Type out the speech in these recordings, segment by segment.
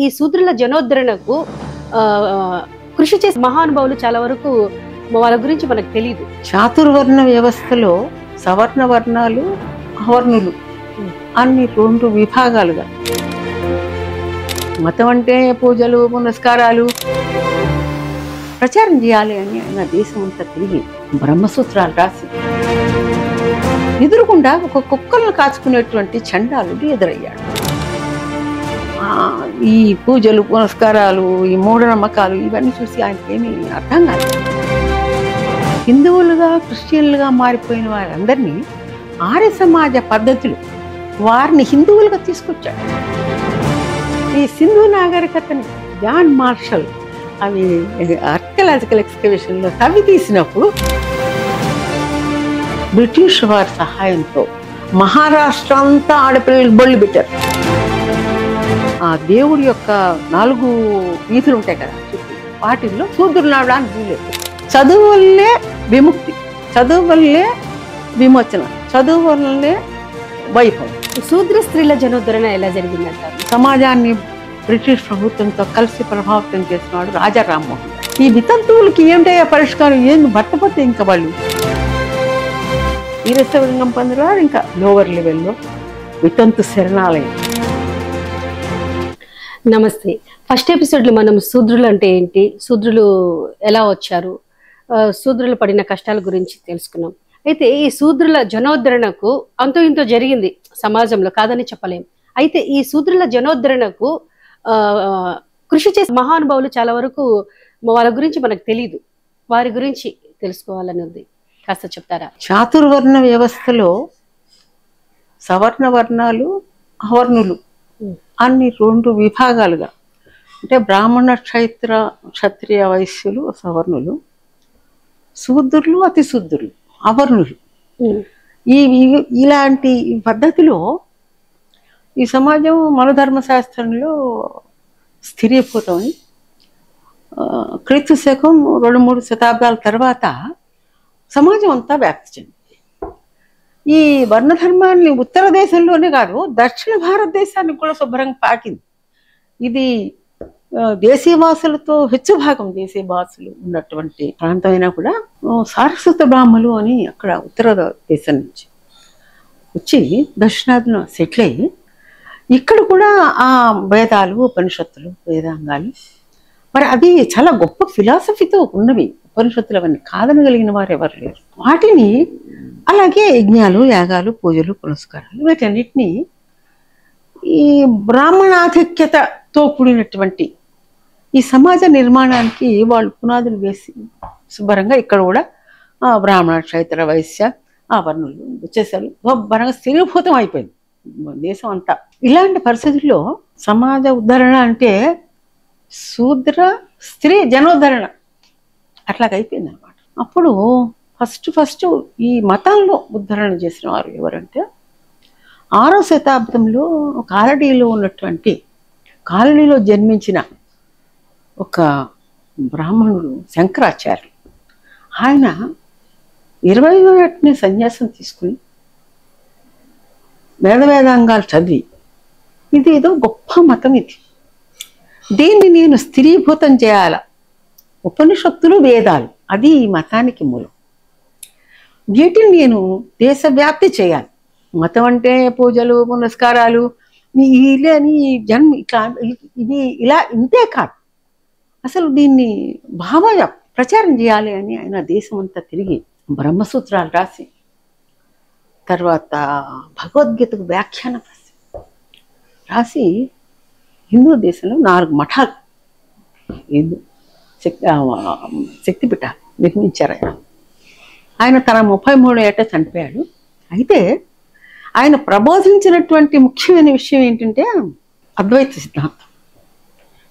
ఈ శూద్రుల జనోద్ధరణకు కృషి చేసే మహానుభావులు చాలా వరకు వాళ్ళ గురించి మనకు తెలియదు. చాతుర్వర్ణ వ్యవస్థలో సవర్ణ వర్ణాలు అవర్ణులు అన్ని రెండు విభాగాలుగా మతం అంటే పూజలు పునస్కారాలు ప్రచారం చేయాలి అని ఆయన దేశం అంతా తిరిగి బ్రహ్మసూత్రాలు రాసి ఎదురుకుండా ఒక కుక్కలను కాచుకునేటువంటి చండాలుడు ఎదురయ్యాడు. ఈ పూజలు పునస్కారాలు ఈ మూఢనమ్మకాలు ఇవన్నీ చూసి ఆయనకి ఏమీ అర్థం కాదు. హిందువులుగా క్రిస్టియన్లుగా మారిపోయిన వారందరినీ ఆర్య సమాజ పద్ధతులు వారిని హిందువులుగా తీసుకొచ్చాడు. ఈ సింధు నాగరికతని జాన్ మార్షల్ అవి ఆర్కియలాజికల్ ఎక్స్కవేషన్లో తవ్వి తీసినప్పుడు బ్రిటిష్ వారి సహాయంతో మహారాష్ట్ర అంతా ఆడపిల్లలకు బొళ్ళు పెట్టారు. ఆ దేవుడి యొక్క 4 వీధులు ఉంటాయి కదా, వాటిల్లో శూద్రులు నడవడానికి వీలేదు. చదువు వల్లే విముక్తి, చదువు వల్లే విమోచన, చదువు వల్లే వైభవం. శూద్ర స్త్రీల జనోద్ధరణ ఎలా జరిగిందంటారు? సమాజాన్ని బ్రిటిష్ ప్రభుత్వంతో కలిసి ప్రభావితం చేసినవాడు రాజా రామ్మోహన్. ఈ వితంతువులకి ఏమిటయ్యా పరిష్కారం? ఏంది భర్తపోతే ఇంకా వాళ్ళు వీరశైవలింగం పొందినారు. ఇంకా లోవర్ లెవెల్లో వితంతు శరణాలయం. నమస్తే. ఫస్ట్ ఎపిసోడ్లో మనం శూద్రులు అంటే ఏంటి, శూద్రులు ఎలా వచ్చారు, శూద్రులు పడిన కష్టాల గురించి తెలుసుకున్నాం. అయితే ఈ శూద్రుల జనోద్ధరణకు అంతో ఇంతో జరిగింది సమాజంలో, కాదని చెప్పలేం. అయితే ఈ శూద్రుల జనోద్ధరణకు కృషి చేసే మహానుభావులు చాలా వరకు వాళ్ళ గురించి మనకు తెలియదు. వారి గురించి తెలుసుకోవాలని ఉంది, కాస్త చెప్తారా? చాతుర్వర్ణ వ్యవస్థలో సవర్ణ వర్ణాలు అవర్ణులు అన్ని రెండు విభాగాలుగా, అంటే బ్రాహ్మణ క్షత్రియ వైశ్యులు సవర్ణులు, శూద్రులు అతి శూద్రులు అవర్ణులు. ఇలాంటి పద్ధతిలో ఈ సమాజం మనధర్మశాస్త్రంలో స్థిరీభూతమని క్రీస్తు శకం 2-3 శతాబ్దాల తర్వాత సమాజం అంతా వ్యాప్తి చెందింది. ఈ వర్ణధర్మాన్ని ఉత్తర దేశంలోనే కాదు, దక్షిణ భారతదేశానికి కూడా శుభ్రంగా పాకింది. ఇది దేశీయవాసులతో హెచ్చు భాగం దేశీయవాసులు ఉన్నటువంటి ప్రాంతమైనా కూడా సారస్వత బ్రాహ్మలు అని అక్కడ ఉత్తర దేశం నుంచి వచ్చి దక్షిణాదిలో సెటిల్ అయ్యి ఇక్కడ కూడా ఆ వేదాలు ఉపనిషత్తులు వేదాంగాలు మరి అది చాలా గొప్ప ఫిలాసఫీతో ఉన్నవి. ఉపనిషత్తులు అవన్నీ కాదనగలిగిన వారు ఎవరు లేరు. వాటిని అలాగే యజ్ఞాలు యాగాలు పూజలు పునస్కారాలు వీటన్నిటినీ ఈ బ్రాహ్మణాధిక్యతతో కూడినటువంటి ఈ సమాజ నిర్మాణానికి వాళ్ళు పునాదులు వేసి శుభ్రంగా ఇక్కడ కూడా బ్రాహ్మణ క్షత్ర వైశ్య ఆవర్ణులు వచ్చేసారు. శుభ్రంగా స్థిరీభూతం అయిపోయింది దేశం అంతా. ఇలాంటి పరిస్థితుల్లో సమాజ ఉద్ధరణ అంటే శూద్ర స్త్రీ జనోద్ధరణ అట్లాగైపోయింది అనమాట. అప్పుడు ఫస్ట్ ఈ మతంలో ఉద్ధరణ చేసిన వారు ఎవరంటే 6వ శతాబ్దంలో కాలనీలో జన్మించిన ఒక బ్రాహ్మణుడు శంకరాచార్యులు. ఆయన 20 ఏటనే సన్యాసం తీసుకుని వేదాంగాలు చదివి ఇది ఏదో గొప్ప మతం, దీన్ని నేను స్థిరీభూతం చేయాల, ఉపనిషత్తులు వేదాలు అది ఈ మతానికి మూలం, వీటిని నేను దేశవ్యాప్తి చేయాలి. మతం అంటే పూజలు పునస్కారాలు ఇలాని జన్మ ఇట్లా ఇది ఇలా ఇంతే కాదు, అసలు దీన్ని ప్రచారం చేయాలి అని ఆయన దేశం అంతా తిరిగి బ్రహ్మసూత్రాలు రాసి తర్వాత భగవద్గీతకు వ్యాఖ్యానం రాసి హిందూ దేశంలో 4 మఠాలు శక్తిపీఠాలు నిర్మించారు. ఆయన తన 33 ఏట చనిపోయాడు. అయితే ఆయన ప్రబోధించినటువంటి ముఖ్యమైన విషయం ఏంటంటే అద్వైత సిద్ధాంతం.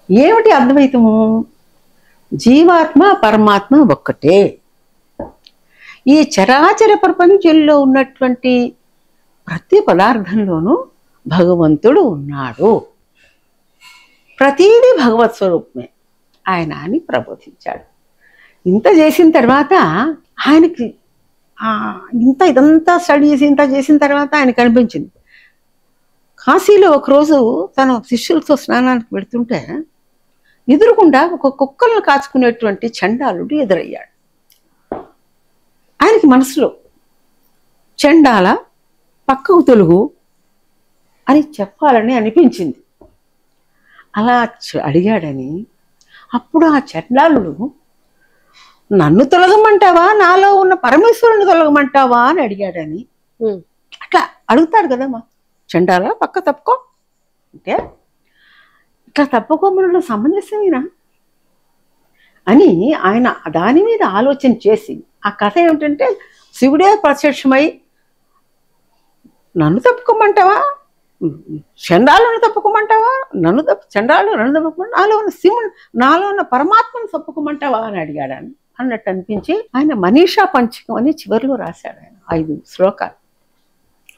ఏమిటి అద్వైతము? జీవాత్మ పరమాత్మ ఒక్కటే. ఈ చరాచర ప్రపంచంలో ఉన్నటువంటి ప్రతి పదార్థంలోనూ భగవంతుడు ఉన్నాడు, ప్రతీది భగవత్ స్వరూపమే ఆయన అని ప్రబోధించాడు. ఇంత చేసిన తర్వాత ఆయనకి ఇదంతా స్టడీ చేసి ఇంత చేసిన తర్వాత ఆయనకు అనిపించింది కాశీలో ఒకరోజు తన శిష్యులతో స్నానానికి వెళుతుంటే ఎదురుకుండా ఒక కుక్కలను కాచుకునేటువంటి చండాలుడు ఎదురయ్యాడు. ఆయనకి మనసులో చండాల పక్కకు తొలుగు అని చెప్పాలని అనిపించింది. అలా అడిగాడని అప్పుడు ఆ చండాలుడు నన్ను తొలగమంటావా, నాలో ఉన్న పరమేశ్వరుని తొలగమంటావా అని అడిగాడని. అట్లా అడుగుతాడు కదమ్మా, చండాల పక్క తప్పుకో అంటే ఇట్లా తప్పుకోమనడం సమంజసమేనా అని ఆయన దాని మీద ఆలోచన చేసి, ఆ కథ ఏమిటంటే శివుడే ప్రత్యక్షమై నన్ను తప్పుకోమంటావా, చండాలను తప్పుకోమంటావా, చండాలు నన్ను తప్పుకోమంటా, నాలో ఉన్న పరమాత్మను తప్పుకోమంటావా అని అడిగాడు అన్నట్టు అనిపించి ఆయన మనీషా పంచకం అని చివరిలో రాశాడు. ఆయన 5 శ్లోకాలు.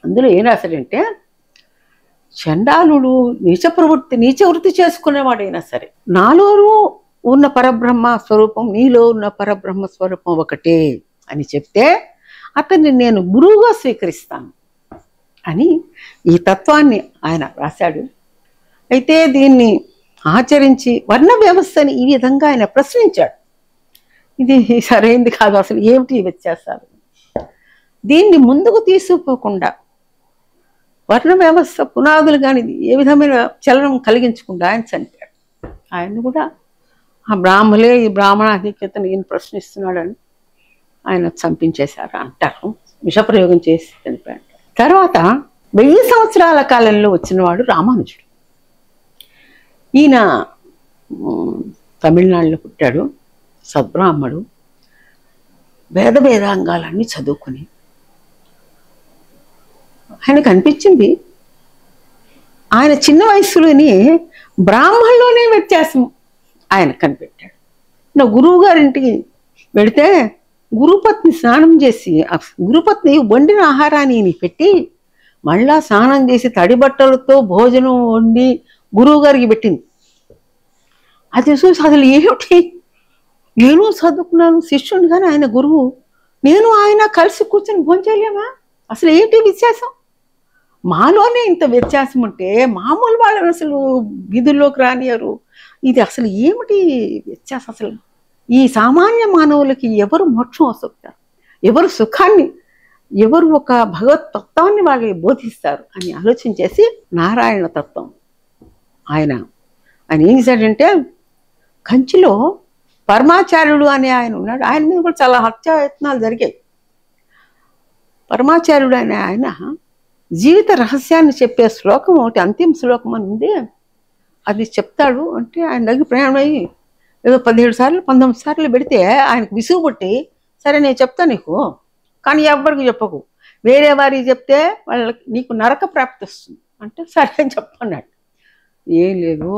అందులో ఏం రాశాడంటే, చండాలుడు నీచ వృత్తి చేసుకునేవాడైనా సరే నాలోనూ ఉన్న పరబ్రహ్మ స్వరూపం నీలో ఉన్న పరబ్రహ్మ స్వరూపం ఒకటే అని చెప్తే అతన్ని నేను గురువుగా స్వీకరిస్తాను అని ఈ తత్వాన్ని ఆయన రాశాడు. అయితే దీన్ని ఆచరించి వర్ణ వ్యవస్థని ఈ విధంగా ఆయన ప్రశ్నించాడు. ఇది సరైంది కాదు, అసలు ఏమిటి వ్యత్యాసాలు, దీన్ని ముందుకు తీసుకుపోకుండా వర్ణ వ్యవస్థ పునాదులు కానీ ఏ విధమైన చలనం కలిగించకుండా ఆయన చనిపోయాడు. ఆయన్ని కూడా ఆ బ్రాహ్మలే ఈ బ్రాహ్మణాధిక్యతను ఈయన ప్రశ్నిస్తున్నాడని ఆయన చంపించేశారు అంటారు. విషప్రయోగం చేసి చనిపోయాడు. తర్వాత 1000 సంవత్సరాల కాలంలో వచ్చినవాడు రామానుజుడు. ఈయన తమిళనాడులో పుట్టాడు. సద్బ్రాహ్మడు. వేదాంగాలన్నీ చదువుకుని ఆయనకు అనిపించింది ఆయన చిన్న వయసులోనే బ్రాహ్మణులోనే వ్యత్యాసం ఆయన కనిపెట్టాడు. నా గురువు గారింటికి వెళితే గురుపత్ని స్నానం చేసి గురుపత్ని వండిన ఆహారాన్ని పెట్టి మళ్ళా స్నానం చేసి తడి బట్టలతో భోజనం వండి గురువు గారికి పెట్టింది. అది చూసి అసలు ఏమిటి, నేను చదువుకున్నాను శిష్యుని కానీ ఆయన గురువు, నేను ఆయన కలిసి కూర్చొని భోంచేయలేమా, అసలు ఏంటి వ్యత్యాసం, మాలోనే ఇంత వ్యత్యాసం ఉంటే మామూలు వాళ్ళని అసలు వీధుల్లోకి రానియరు, ఇది అసలు ఏమిటి వ్యత్యాసం, అసలు ఈ సామాన్య మానవులకి ఎవరు మోక్షం వస్తుంటారు, ఎవరు సుఖాన్ని, ఎవరు ఒక భగవత్ తత్వాన్ని వాళ్ళకి బోధిస్తారు అని ఆలోచన చేసి నారాయణ తత్వం ఆయన ఏం చేశాడంటే, కంచిలో పరమాచార్యుడు అనే ఆయన ఉన్నాడు. ఆయన మీద కూడా చాలా హత్యాయత్నాలు జరిగాయి. పరమాచార్యుడు అనే ఆయన జీవిత రహస్యాన్ని చెప్పే శ్లోకం ఒకటి, అంతిమ శ్లోకం అని ఉంది, అది చెప్తాడు. అంటే ఆయన దగ్గర ప్రయాణం అయ్యి ఏదో 17 సార్లు 19 సార్లు పెడితే ఆయనకు విసుగు పుట్టి, సరే నేను చెప్తా నీకు, కానీ ఎవ్వరికి చెప్పకు, వేరే వారికి చెప్తే వాళ్ళకి నీకు నరక ప్రాప్తి వస్తుంది అంటే సరే అని చెప్పన్నాడు. ఏం లేదు,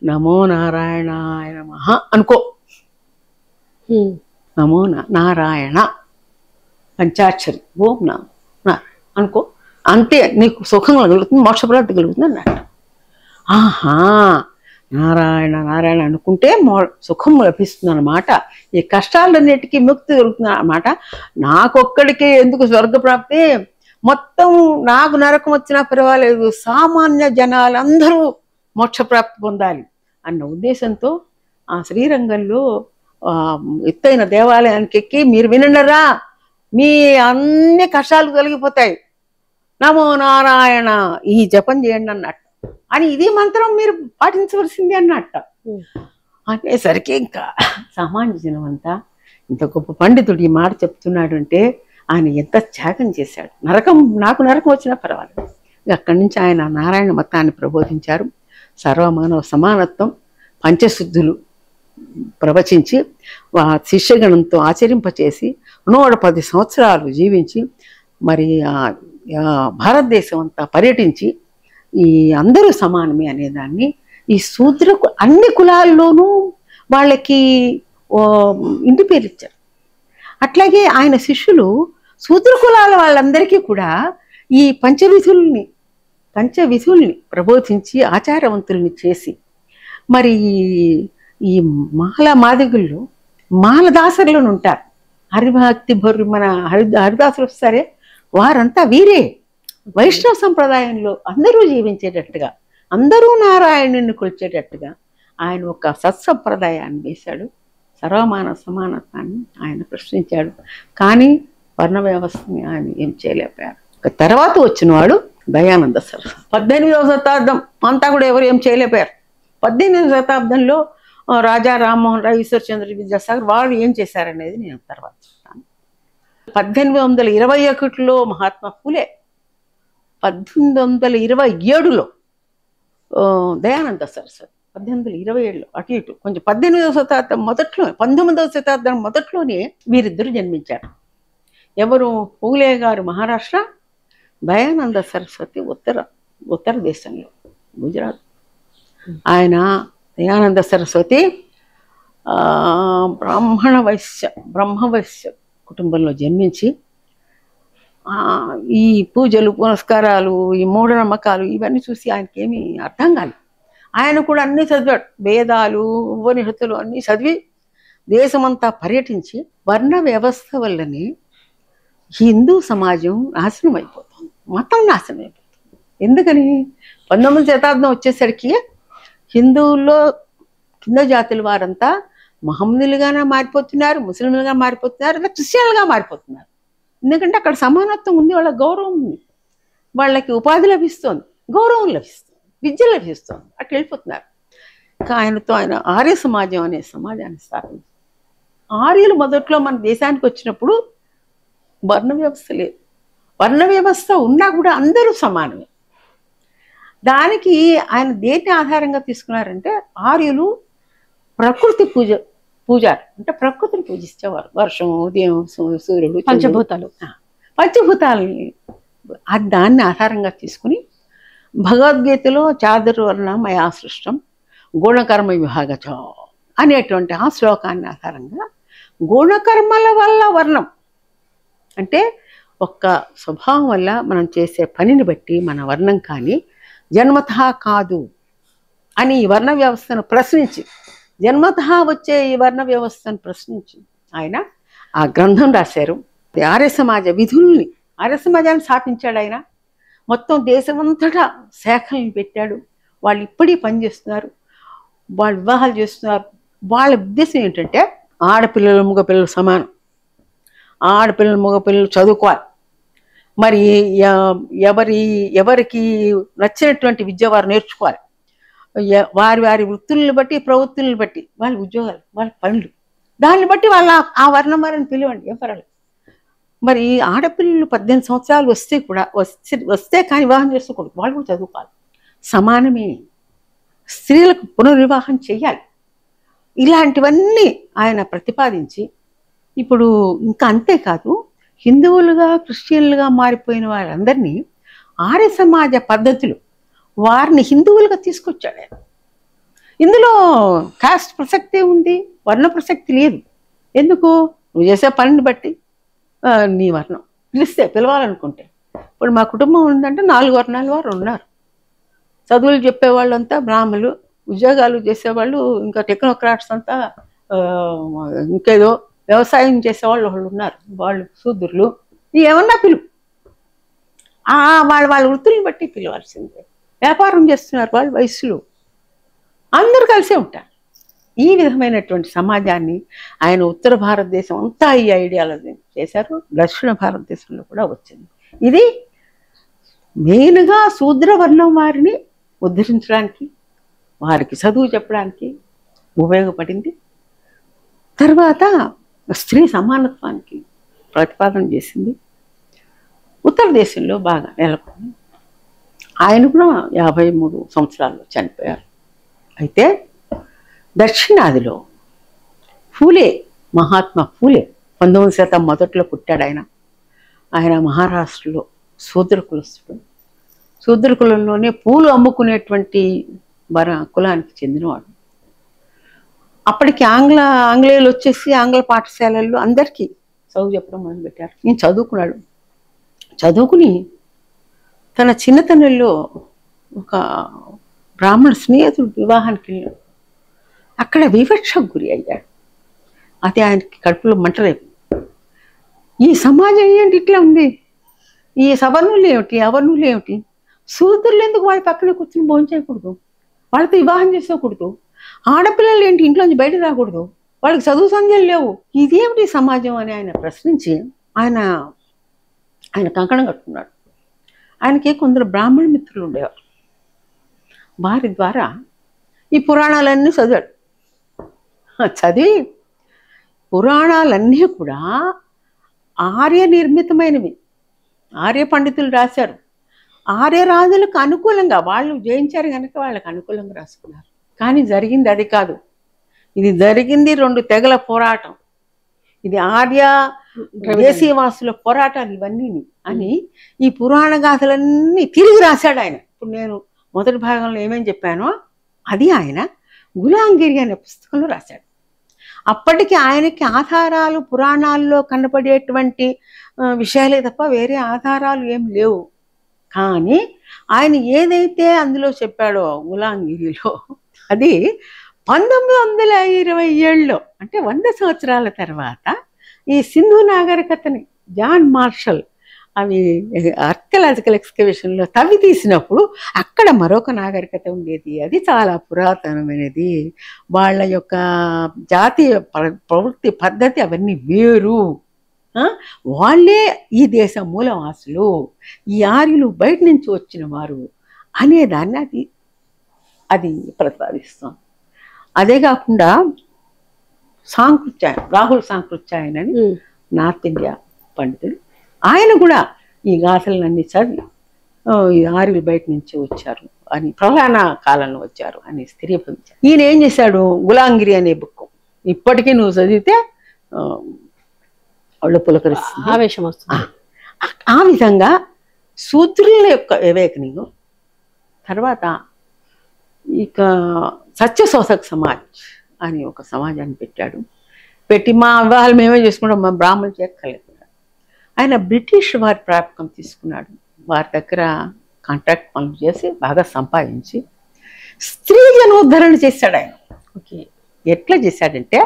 నమో నారాయణాయ నమః అనుకో, నమో నారాయణ పంచాక్షరి ఓం నారాయణ అనుకో, అంతే నీకు సుఖం కలుగుతుంది, మోక్షప్రాప్తి కలుగుతుంది అన్నాడు. ఆహా, నారాయణ నారాయణ అనుకుంటే సుఖం లభిస్తుంది అన్నమాట, ఈ కష్టాలన్నిటికీ ముక్తి దొరుకుతుంది అన్నమాట. నాకొక్కడికే ఎందుకు స్వర్గప్రాప్తి, మొత్తం నాకు నరకం వచ్చినా పర్వాలేదు, సామాన్య జనాలందరూ మోక్షప్రాప్తి పొందాలి అన్న ఉద్దేశంతో ఆ శ్రీరంగంలో ఎత్తైన దేవాలయానికి ఎక్కి, మీరు వినరా, మీ అన్ని కష్టాలు తొలగిపోతాయి, నమో నారాయణ ఈ జపం చేయండి అన్నట్టు, అని ఇది మంత్రం మీరు పాటించవలసింది అన్నట్ట. అనేసరికి ఇంకా సామాన్య జనం అంతా ఇంత గొప్ప పండితుడు ఈ మాట చెప్తున్నాడు అంటే ఆయన ఎంత త్యాగం చేశాడు, నాకు నరకం వచ్చినా పర్వాలేదు. అక్కడి నుంచి ఆయన నారాయణ మతాన్ని ప్రబోధించారు. సర్వమానవ సమానత్వం, పంచశుద్ధులు ప్రవచించి శిష్యగణంతో ఆచరింపచేసి 110 సంవత్సరాలు జీవించి మరి భారతదేశం అంతా పర్యటించి ఈ అందరూ సమానమే అనేదాన్ని, ఈ శూద్రకు అన్ని కులాల్లోనూ వాళ్ళకి ఇంటి పేరు ఇచ్చారు. అట్లాగే ఆయన శిష్యులు శూద్ర కులాల వాళ్ళందరికీ కూడా ఈ పంచవిధుల్ని ప్రబోధించి ఆచారవంతుల్ని చేసి, మరి ఈ మాదిగుల్లో మాలదాసరులను ఉంటారు, హరిభక్తి మన హరిదాసులు వస్తారే వారంతా వీరే, వైష్ణవ సంప్రదాయంలో అందరూ జీవించేటట్టుగా, అందరూ నారాయణుని కొలిచేటట్టుగా ఆయన ఒక సత్సంప్రదాయాన్ని వేశాడు. సర్వమాన సమానత్వాన్ని ఆయన ప్రశ్నించాడు. కానీ వర్ణ వ్యవస్థని ఆయన ఏం చేయలేకపోయారు. తర్వాత వచ్చినవాడు దయానంద సరస్వతి. 18వ శతాబ్దం అంతా కూడా ఎవరు ఏం చేయలేకపోయారు. 18వ శతాబ్దంలో రాజా రామ్మోహన్ రాయ్, ఈశ్వర్చంద్ర విద్యాసాగర్ వాళ్ళు ఏం చేశారనేది నేను తర్వాత చెప్తాను. 1821లో మహాత్మా ఫూలే, 1827లో దయానంద సరస్వతి, 1827లో అటు ఇటు కొంచెం 18వ శతాబ్దం మొదట్లో, 19వ శతాబ్దం మొదట్లోనే వీరిద్దరు జన్మించారు. ఎవరు? ఫూలే గారు మహారాష్ట్ర, దయానంద సరస్వతి ఉత్తర దేశంలో, గుజరాత్. ఆయన దయానంద సరస్వతి బ్రహ్మవైశ్య కుటుంబంలో జన్మించి ఈ పూజలు పునస్కారాలు, ఈ మూఢనమ్మకాలు ఇవన్నీ చూసి ఆయనకి ఏమీ అర్థం కాలేదు. ఆయన కూడా అన్నీ చదివాడు, వేదాలు ఉపనిషత్తులు అన్నీ చదివి దేశమంతా పర్యటించి వర్ణ వ్యవస్థ వల్లనే హిందూ సమాజం నాశనం అయిపోతుంది, మతం నాశనం అయిపోతుంది. ఎందుకని? 19వ శతాబ్దం వచ్చేసరికి హిందువుల్లో కింద జాతుల వారంతా మహమ్మదులుగానే మారిపోతున్నారు, ముస్లింలుగా మారిపోతున్నారు, ఇలా క్రిస్టియన్లుగా మారిపోతున్నారు. ఎందుకంటే అక్కడ సమానత్వం ఉంది, వాళ్ళకి గౌరవం ఉంది, వాళ్ళకి ఉపాధి లభిస్తుంది, గౌరవం లభిస్తుంది, విద్య లభిస్తుంది, అట్లా వెళ్ళిపోతున్నారు. ఇంకా ఆయన ఆర్య సమాజం అనే సమాజాన్ని స్థాపించారు. ఆర్యులు మొదట్లో మన దేశానికి వచ్చినప్పుడు వర్ణ వ్యవస్థ లేదు. వర్ణ వ్యవస్థ ఉన్నా కూడా అందరూ సమానమే. దానికి ఆయన దేన్ని ఆధారంగా తీసుకున్నారంటే, ఆర్యులు ప్రకృతి పూజారు, అంటే ప్రకృతిని పూజించేవారు. వర్షం, ఉదయం, సూర్యుడు, పంచభూతాలని దాన్ని ఆధారంగా తీసుకుని భగవద్గీతలో చాతుర్వర్ణ మయా సృష్టం గుణకర్మ విభాగచ అనేటువంటి ఆ శ్లోకాన్ని ఆధారంగా గుణకర్మల వల్ల వర్ణం అంటే ఒక్క స్వభావం వల్ల మనం చేసే పనిని బట్టి మన వర్ణం కానీ జన్మతః కాదు అని ఈ వర్ణ వ్యవస్థను ప్రశ్నించి, జన్మతః వచ్చే ఈ వర్ణ వ్యవస్థను ప్రశ్నించి ఆయన ఆ గ్రంథం రాశారు. ఆర్య సమాజ విధుల్ని, ఆర్య సమాజాన్ని స్థాపించాడు ఆయన. మొత్తం దేశమంతటా శాఖల్ని పెట్టాడు. వాళ్ళు ఇప్పటికీ పనిచేస్తున్నారు, వాళ్ళు వివాహాలు చేస్తున్నారు. వాళ్ళ ఉద్దేశం ఏంటంటే ఆడపిల్లలు మగపిల్లలు సమానం, ఆడపిల్లలు మగపిల్లలు చదువుకోవాలి, మరి ఎవరికి నచ్చినటువంటి విద్య వారు నేర్చుకోవాలి, వారి వృత్తులను బట్టి ప్రవృత్తులను బట్టి వాళ్ళ ఉద్యోగాలు, వాళ్ళ పనులు, దాన్ని బట్టి వాళ్ళ ఆ వర్ణం వారిని పిలవండి, ఏం పర్వాలేదు. మరి ఆడపిల్లలు 18 సంవత్సరాలు వస్తే కానీ వివాహం చేసుకోకూడదు, వాళ్ళు కూడా చదువుకోవాలి, సమానమే, స్త్రీలకు పునర్వివాహం చేయాలి. ఇలాంటివన్నీ ఆయన ప్రతిపాదించి, ఇప్పుడు ఇంకా అంతేకాదు హిందువులుగా క్రిస్టియన్లుగా మారిపోయిన వారందరినీ ఆర్య సమాజ పద్ధతులు వారిని హిందువులుగా తీసుకొచ్చాడు ఆయన. ఇందులో కాస్ట్ ప్రసక్తి ఉంది, వర్ణ ప్రసక్తి లేదు. ఎందుకు? నువ్వు చేసే పనిని బట్టి నీ వర్ణం పిలవాలనుకుంటే. ఇప్పుడు మా కుటుంబం ఉందంటే 4 వర్ణాల వారు ఉన్నారు. చదువులు చెప్పేవాళ్ళంతా బ్రాహ్మణులు, ఉద్యోగాలు చేసేవాళ్ళు, ఇంకా టెక్నోక్రాట్స్ అంతా ఇంకేదో వ్యవసాయం చేసేవాళ్ళు వాళ్ళు ఉన్నారు, వాళ్ళు శూద్రులు. ఏమన్నా పిలువు, వాళ్ళ వృత్తులను బట్టి పిలవాల్సిందే. వ్యాపారం చేస్తున్నారు వాళ్ళు, వయస్సులు, అందరూ కలిసే ఉంటారు. ఈ విధమైనటువంటి సమాజాన్ని ఆయన ఉత్తర భారతదేశం అంతా ఈ ఐడియాలజీ చేశారు. దక్షిణ భారతదేశంలో కూడా వచ్చింది. ఇది మెయిన్గా శూద్రవర్ణం వారిని ఉద్ధరించడానికి, వారికి చదువు చెప్పడానికి ఉపయోగపడింది. తర్వాత స్త్రీ సమానత్వానికి ప్రతిపాదన చేసింది. ఉత్తర దేశంలో బాగా నెలకొంది. ఆయన కూడా 53 సంవత్సరాల్లో చనిపోయారు. అయితే దక్షిణాదిలో ఫూలే, మహాత్మా ఫూలే 19వ శతాబ్దం మొదట్లో పుట్టాడు ఆయన. ఆయన మహారాష్ట్రలో శూద్ర కులస్తుడు. శూద్ర కులంలోనే పూలు అమ్ముకునేటువంటి కులానికి చెందినవాడు. అప్పటికి ఆంగ్లేయులు వచ్చేసి ఆంగ్ల పాఠశాలల్లో అందరికీ చదువు చెప్పడం మొదలుపెట్టారు. నేను చదువుకున్నాడు. చదువుకుని తన చిన్నతనంలో ఒక బ్రాహ్మణ స్నేహితుడు వివాహానికి వెళ్ళాడు. అక్కడ వివక్షకు గురి అయ్యాడు. అది ఆయనకి కడుపులో మంటలేదు. ఈ సమాజం ఏంటి ఇట్లా ఉంది, ఈ సవర్ణులు ఏమిటి, అవర్ణులు ఏమిటి, శూద్రులు ఎందుకు వాళ్ళ పక్కన కూర్చుని భోజనం చేయకూడదు, వాళ్ళతో వివాహం చేసుకోకూడదు, ఆడపిల్లలు ఏంటి ఇంట్లోంచి బయట రాకూడదు, వాళ్ళకి చదువు సంధ్యలు లేవు, ఇదేమిటి సమాజం అని ఆయన ప్రశ్నించి ఆయన కంకణం కట్టుకున్నాడు. ఆయనకి కొందరు బ్రాహ్మణ మిత్రులు ఉండేవారు. వారి ద్వారా ఈ పురాణాలన్నీ చదివాడు. చదివి పురాణాలన్నీ కూడా ఆర్య నిర్మితమైనవి, ఆర్య పండితులు రాశారు. ఆర్య రాజులకు అనుకూలంగా వాళ్ళు జయించారు కనుక వాళ్ళకి అనుకూలంగా రాసుకున్నారు. కానీ జరిగింది అది కాదు. ఇది జరిగింది 2 తెగల పోరాటం. ఇది ఆర్య దేశీయవాసుల పోరాటాలు ఇవన్నీ అని ఈ పురాణ గాథలన్నీ తిరిగి రాశాడు ఆయన. ఇప్పుడు నేను మొదటి భాగంలో ఏమేమి చెప్పానో అది ఆయన గులాంగిరి అనే పుస్తకంలో రాశాడు. అప్పటికి ఆయనకి ఆధారాలు పురాణాల్లో కనపడేటువంటి విషయాలే తప్ప వేరే ఆధారాలు ఏం లేవు. కానీ ఆయన ఏదైతే అందులో చెప్పాడో గులాంగిరిలో అది 1927లో అంటే 100 సంవత్సరాల తర్వాత ఈ సింధు నాగరికతని జాన్ మార్షల్ అవి ఆర్కియలాజికల్ ఎక్స్కవేషన్లో తవ్వి తీసినప్పుడు అక్కడ మరొక నాగరికత ఉండేది. అది చాలా పురాతనమైనది. వాళ్ళ యొక్క జాతీయ ప్రవృత్తి పద్ధతి అవన్నీ వేరు. వాళ్ళే ఈ దేశ మూలవాసులు, ఈ ఆర్యులు బయట నుంచి వచ్చిన వారు అనేదాన్ని అది ప్రతిపాదిస్తాం. అదే కాకుండా సాంకృత్యాయన్, రాహుల్ సాంకృత్యాయన్ అని నార్త్ ఇండియా పండితుడు, ఆయన కూడా ఈ గాథలన్నీ చదివి ఈ ఆర్యులు బయట నుంచి వచ్చారు అని, ప్రళయన కాలంలో వచ్చారు అని స్థిరీభవించారు. ఈయన ఏం చేశాడు, గులాంగిరి అనే బుక్ ఇప్పటికీ నువ్వు చదివితే వాళ్ళు పులకరిస్తుంది, ఆవేశం వస్తుంది. ఆ విధంగా శూద్రుల యొక్క వివేకనింగ్ తర్వాత ఇక సత్యశోధక సమాజ్ అని ఒక సమాజాన్ని పెట్టాడు. పెట్టి మా వివాహాలు మేమే చేసుకుంటాం, మా బ్రాహ్మణులు చేయక్కర్లేదు. ఆయన బ్రిటిష్ వారి ప్రాపకం తీసుకున్నాడు. వారి దగ్గర కాంట్రాక్ట్ పనులు చేసి బాగా సంపాదించి స్త్రీ జనోద్ధరణ చేశాడు ఆయన. ఓకే, ఎట్లా చేశాడంటే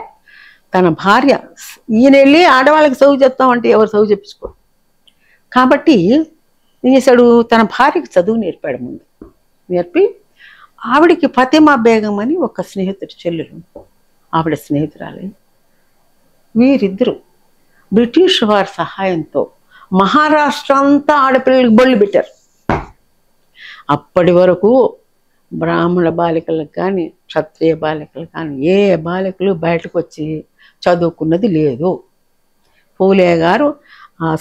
తన భార్య, ఈయన వెళ్ళి ఆడవాళ్ళకి చదువు చెప్తామంటే ఎవరు చదువు చెప్పించుకోరు కాబట్టి ఏం చేశాడు, తన భార్యకి చదువు నేర్పాడు. ముందు నేర్పి ఆవిడికి ఫతిమా బేగం అని ఒక స్నేహితుడు చెల్లెలు, ఆవిడ స్నేహితురాలి, వీరిద్దరూ బ్రిటిష్ వారి సహాయంతో మహారాష్ట్ర అంతా ఆడపిల్లలకు బళ్ళు పెట్టారు. అప్పటి వరకు బ్రాహ్మణ బాలికలకు కానీ క్షత్రియ బాలికలకు కానీ ఏ బాలికలు బయటకు వచ్చి చదువుకున్నది లేదు. పూలే గారు